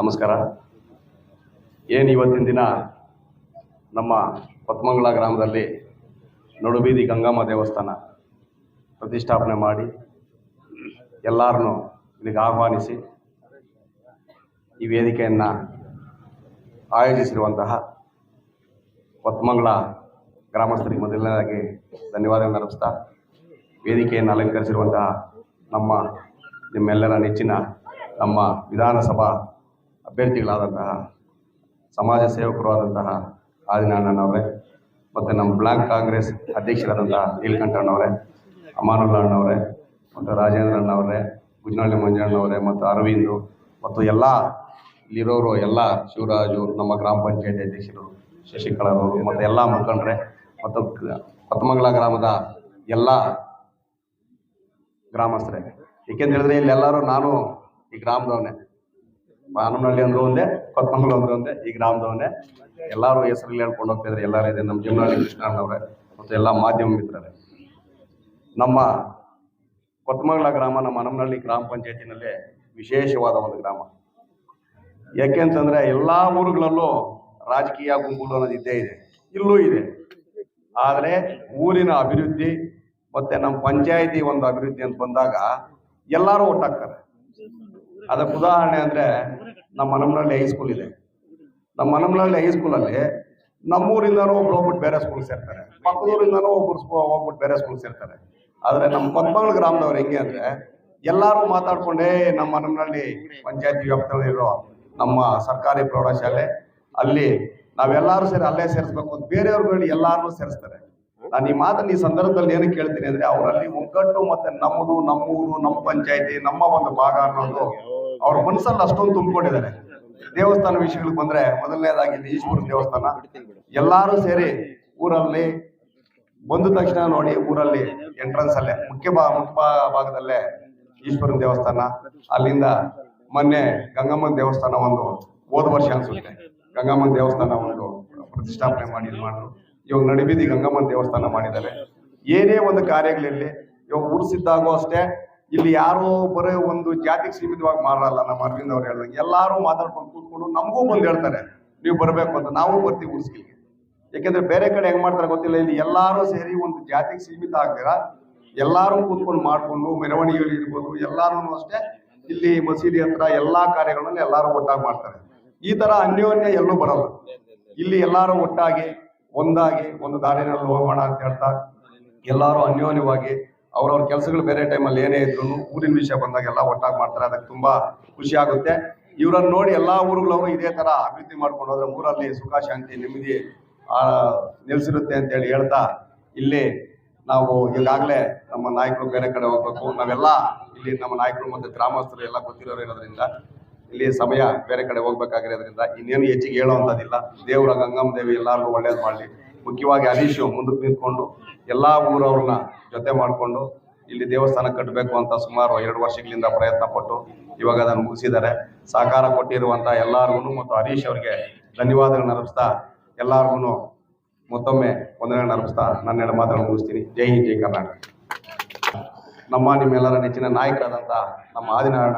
ನಮಸ್ಕಾರ. ಏನು ಇವತ್ತಿನ ದಿನ ನಮ್ಮ ಕೊತ್ಮಂಗಲ ಗ್ರಾಮದಲ್ಲಿ ನಡುಬೀದಿ ಗಂಗಮ್ಮ ದೇವಸ್ಥಾನ ಪ್ರತಿಷ್ಠಾಪನೆ ಮಾಡಿ ಎಲ್ಲರನ್ನೂ ಇಲ್ಲಿಗೆ ಆಹ್ವಾನಿಸಿ ಈ ವೇದಿಕೆಯನ್ನು ಆಯೋಜಿಸಿರುವಂತಹ ಕೊತ್ಮಂಗಲ ಗ್ರಾಮಸ್ಥರಿಗೆ ಮೊದಲನೇದಾಗಿ ಧನ್ಯವಾದಗಳನ್ನು ಅರ್ಪಿಸ್ತಾ, ವೇದಿಕೆಯನ್ನು ಅಲಂಕರಿಸಿರುವಂತಹ ನಿಮ್ಮೆಲ್ಲರ ನೆಚ್ಚಿನ ನಮ್ಮ ವಿಧಾನಸಭಾ ಅಭ್ಯರ್ಥಿಗಳಾದಂತಹ ಸಮಾಜ ಸೇವಕರು ಆದಂತಹ ಆದಿನಾರಾಯಣನವರೇ ಮತ್ತು ನಮ್ಮ ಬ್ಲಾಕ್ ಕಾಂಗ್ರೆಸ್ ಅಧ್ಯಕ್ಷರಾದಂತಹ ನೀಲಕಂಠಣ್ಣವರೇ, ಅಮಾನುಲ್ಲಾ ಅಣ್ಣವರೇ ಮತ್ತು ರಾಜೇಂದ್ರಣ್ಣವರೇ, ಗುಜ್ನಳ್ಳಿ ಮಂಜಣ್ಣವರೇ ಮತ್ತು ಅರವಿಂದು ಮತ್ತು ಎಲ್ಲ ಇಲ್ಲಿರೋರು ಎಲ್ಲ ಶಿವರಾಜು, ನಮ್ಮ ಗ್ರಾಮ ಪಂಚಾಯತಿ ಅಧ್ಯಕ್ಷರು ಶಶಿಕಲಾರವರು ಮತ್ತು ಎಲ್ಲ ಮುಖಂಡರೇ ಮತ್ತು ಕೊತ್ಮಂಗಲ ಗ್ರಾಮದ ಎಲ್ಲ ಗ್ರಾಮಸ್ಥರೇ. ಏಕೆಂತ ಹೇಳಿದ್ರೆ ಇಲ್ಲೆಲ್ಲರೂ ನಾನು ಈ ಗ್ರಾಮದವನ್ನೇ, ಮಾನವನಹಳ್ಳಿ ಅಂದ್ರೂ ಒಂದೇ, ಕೊತ್ಮಂಗಲ ಅಂದ್ರೂ ಒಂದೇ, ಈ ಗ್ರಾಮದವನ್ನೇ. ಎಲ್ಲರೂ ಹೆಸರಲ್ಲಿ ಹೇಳ್ಕೊಂಡು ಹೋಗ್ತಿದ್ರೆ ಎಲ್ಲರೂ ಇದೆ. ನಮ್ಮ ಜಮನಹಳ್ಳಿ ಕೃಷ್ಣಣ್ಣವರೇ ಮತ್ತು ಎಲ್ಲ ಮಾಧ್ಯಮ ಮಿತ್ರರೇ, ನಮ್ಮ ಕೊತ್ಮಂಗಲ ಗ್ರಾಮ ನಮ್ಮ ಹನುಮನಹಳ್ಳಿ ಗ್ರಾಮ ಪಂಚಾಯತಿನಲ್ಲೇ ವಿಶೇಷವಾದ ಒಂದು ಗ್ರಾಮ. ಯಾಕೆ ಅಂತಂದರೆ ಎಲ್ಲ ಊರುಗಳಲ್ಲೂ ರಾಜಕೀಯ ಗುಂಪುಗಳು ಅನ್ನೋದು ಇದ್ದೇ ಇದೆ, ಇಲ್ಲೂ ಇದೆ. ಆದರೆ ಊರಿನ ಅಭಿವೃದ್ಧಿ ಮತ್ತು ನಮ್ಮ ಪಂಚಾಯಿತಿ ಒಂದು ಅಭಿವೃದ್ಧಿ ಅಂತ ಬಂದಾಗ ಎಲ್ಲರೂ ಒಟ್ಟಾಗ್ತಾರೆ. ಅದಕ್ಕೆ ಉದಾಹರಣೆ ಅಂದರೆ ನಮ್ಮ ಹನುಮನಹಳ್ಳಿ ಹೈಸ್ಕೂಲ್ ಇದೆ. ನಮ್ಮ ಹನುಮನಹಳ್ಳಿ ಹೈಸ್ಕೂಲಲ್ಲಿ ನಮ್ಮೂರಿಂದನೂ ಒಬ್ರು ಹೋಗ್ಬಿಟ್ಟು ಬೇರೆ ಸ್ಕೂಲ್ ಸೇರ್ತಾರೆ, ಪಕ್ಕದೂರಿಂದನೂ ಒಬ್ಬರು ಹೋಗ್ಬಿಟ್ಟು ಬೇರೆ ಸ್ಕೂಲ್ ಸೇರ್ತಾರೆ. ಆದರೆ ನಮ್ಮ ಕೊತ್ಮಂಗಲ ಗ್ರಾಮದವ್ರು ಹೆಂಗೆ ಅಂದರೆ ಎಲ್ಲರೂ ಮಾತಾಡ್ಕೊಂಡೇ ನಮ್ಮ ಹನುಮನಹಳ್ಳಿ ಪಂಚಾಯತಿ ವ್ಯಾಪ್ತಿಯಲ್ಲಿರೋ ನಮ್ಮ ಸರ್ಕಾರಿ ಪ್ರೌಢಶಾಲೆ ಅಲ್ಲಿ ನಾವೆಲ್ಲರೂ ಸೇರಿ ಅಲ್ಲೇ ಸೇರಿಸ್ಬೇಕು ಅಂತ ಬೇರೆಯವ್ರುಗಳು ಎಲ್ಲರೂ ಸೇರಿಸ್ತಾರೆ. ನಾನು ಈ ಮಾತನ್ನು ಈ ಸಂದರ್ಭದಲ್ಲಿ ಏನಕ್ಕೆ ಕೇಳ್ತೀನಿ ಅಂದರೆ ಅವರಲ್ಲಿ ಒಗ್ಗಟ್ಟು ಮತ್ತು ನಮ್ಮದು, ನಮ್ಮೂರು, ನಮ್ಮ ಪಂಚಾಯತಿ, ನಮ್ಮ ಒಂದು ಭಾಗ ಅನ್ನೋದು ಅವ್ರ ಮನಸ್ಸಲ್ಲಿ ಅಷ್ಟೊಂದು ತುಂಬಿಕೊಂಡಿದ್ದಾರೆ. ದೇವಸ್ಥಾನ ವಿಷಯಗಳಿಗೆ ಬಂದರೆ ಮೊದಲನೇದಾಗಿ ಇಲ್ಲಿ ಈಶ್ವರನ ದೇವಸ್ಥಾನ ಎಲ್ಲರೂ ಸೇರಿ ಊರಲ್ಲಿ ಬಂದ ತಕ್ಷಣ ನೋಡಿ, ಊರಲ್ಲಿ ಎಂಟ್ರೆನ್ಸಲ್ಲೇ ಮುಖ್ಯ ಭಾಗದಲ್ಲೇ ಈಶ್ವರನ ದೇವಸ್ಥಾನ. ಅಲ್ಲಿಂದ ಮೊನ್ನೆ ಗಂಗಮ್ಮನ ದೇವಸ್ಥಾನ ಒಂದು ಹೋದ ವರ್ಷ ಅನ್ಸುತ್ತೆ ಗಂಗಮ್ಮನ ದೇವಸ್ಥಾನ ಒಂದು ಪ್ರತಿಷ್ಠಾಪನೆ ಮಾಡಿದ್ರು. ಇವಾಗ ನಡುಬೀದಿ ಗಂಗಮ್ಮನ ದೇವಸ್ಥಾನ ಮಾಡಿದ್ದಾರೆ. ಏನೇ ಒಂದು ಕಾರ್ಯಗಳಿರಲಿ ಇವಾಗ ಉರ್ಸಿದ್ದಾಗೂ ಅಷ್ಟೇ ಇಲ್ಲಿ ಯಾರು ಬರೀ ಒಂದು ಜಾತಿಗೆ ಸೀಮಿತವಾಗಿ ಮಾಡಲ್ಲ. ನಮ್ಮ ಅರವಿಂದ್ ಅವ್ರು ಹೇಳಿದಂಗೆ ಎಲ್ಲರೂ ಮಾತಾಡ್ಕೊಂಡು ಕೂತ್ಕೊಂಡು ನಮಗೂ ಬಂದು ಹೇಳ್ತಾರೆ ನೀವು ಬರಬೇಕು ಅಂತ, ನಾವು ಬರ್ತೀವಿ ಉರ್ಸ್ಕಿಗೆ. ಯಾಕೆಂದ್ರೆ ಬೇರೆ ಕಡೆ ಹೆಂಗ್ ಮಾಡ್ತಾರೆ ಗೊತ್ತಿಲ್ಲ, ಇಲ್ಲಿ ಎಲ್ಲರೂ ಸೇರಿ ಒಂದು ಜಾತಿಗೆ ಸೀಮಿತ ಆಗ್ತೀರಾ ಎಲ್ಲರೂ ಕೂತ್ಕೊಂಡು ಮಾಡಿಕೊಂಡು ಮೆರವಣಿಗೆಗಳು ಇರ್ಬೋದು, ಎಲ್ಲರೂ ಅಷ್ಟೇ ಇಲ್ಲಿ ಮಸೀದಿ ಹತ್ರ ಎಲ್ಲಾ ಕಾರ್ಯಗಳನ್ನು ಎಲ್ಲರೂ ಒಟ್ಟಾಗಿ ಮಾಡ್ತಾರೆ. ಈ ತರ ಅನ್ಯೋನ್ಯ ಎಲ್ಲೂ ಬರಲ್ಲ. ಇಲ್ಲಿ ಎಲ್ಲರೂ ಒಟ್ಟಾಗಿ ಒಂದಾಗಿ ಒಂದು ದಾರಿನಲ್ಲಿ ಹೋಗೋಣ ಅಂತ ಹೇಳ್ತಾ ಎಲ್ಲರೂ ಅನ್ಯೋನ್ಯವಾಗಿ ಅವ್ರವ್ರ ಕೆಲಸಗಳು ಬೇರೆ ಟೈಮಲ್ಲಿ ಏನೇ ಇದ್ರು ಊರಿನ ವಿಷಯ ಬಂದಾಗ ಎಲ್ಲ ಒಟ್ಟಾಗಿ ಮಾಡ್ತಾರೆ. ಅದಕ್ಕೆ ತುಂಬಾ ಖುಷಿ ಆಗುತ್ತೆ. ಇವರನ್ನು ನೋಡಿ ಎಲ್ಲಾ ಊರುಗಳವರು ಇದೇ ತರ ಅಭಿವೃದ್ಧಿ ಮಾಡ್ಕೊಂಡು ಹೋದ್ರೆ ಊರಲ್ಲಿ ಸುಖ ಶಾಂತಿ ನೆಮ್ಮದಿ ನೆಲೆಸಿರುತ್ತೆ ಅಂತೇಳಿ ಹೇಳ್ತಾ, ಇಲ್ಲಿ ನಾವು ಈಗಾಗಲೇ ನಮ್ಮ ನಾಯಕರು ಬೇರೆ ಕಡೆ ಹೋಗ್ಬೇಕು, ನಾವೆಲ್ಲ ಇಲ್ಲಿ ನಮ್ಮ ನಾಯಕರು ಮತ್ತು ಗ್ರಾಮಸ್ಥರು ಎಲ್ಲ ಗೊತ್ತಿರೋರು ಇರೋದ್ರಿಂದ ಇಲ್ಲಿ ಸಮಯ ಬೇರೆ ಕಡೆ ಹೋಗ್ಬೇಕಾಗಿರೋದ್ರಿಂದ ಇನ್ನೇನು ಹೆಚ್ಚಿಗೆ ಹೇಳೋವಂಥದ್ದಿಲ್ಲ. ದೇವರ ಗಂಗಮ್ಮ ದೇವಿ ಎಲ್ಲರಿಗೂ ಒಳ್ಳೇದು ಮಾಡಲಿ. ಮುಖ್ಯವಾಗಿ ಹರೀಶು ಮುಂದಕ್ಕೆ ನಿಂತ್ಕೊಂಡು ಎಲ್ಲ ಊರವ್ರನ್ನ ಜೊತೆ ಮಾಡಿಕೊಂಡು ಇಲ್ಲಿ ದೇವಸ್ಥಾನ ಕಟ್ಟಬೇಕು ಅಂತ ಸುಮಾರು 2 ವರ್ಷಗಳಿಂದ ಪ್ರಯತ್ನ ಪಟ್ಟು ಇವಾಗ ಅದನ್ನು ಮುಗಿಸಿದ್ದಾರೆ. ಸಹಕಾರ ಕೊಟ್ಟಿರುವಂಥ ಎಲ್ಲರಿಗೂ ಮತ್ತು ಹರೀಶ್ ಅವರಿಗೆ ಧನ್ಯವಾದಗಳನ್ನ ಅರ್ಪಿಸ್ತಾ ಎಲ್ಲರಿಗೂ ಮತ್ತೊಮ್ಮೆ ವಂದನೆಗಳನ್ನ ಅರ್ಪಿಸ್ತಾ ನನ್ನ 2 ಮಾತುಗಳನ್ನು ಮುಗಿಸ್ತೀನಿ. ಜೈ ಹಿಂದ್, ಜೈ ಕರ್ನಾಟಕ. ನಿಮ್ಮೆಲ್ಲರ ನೆಚ್ಚಿನ ನಾಯಕರಾದಂಥ ನಮ್ಮ ಆದಿನಾರಾಯಣ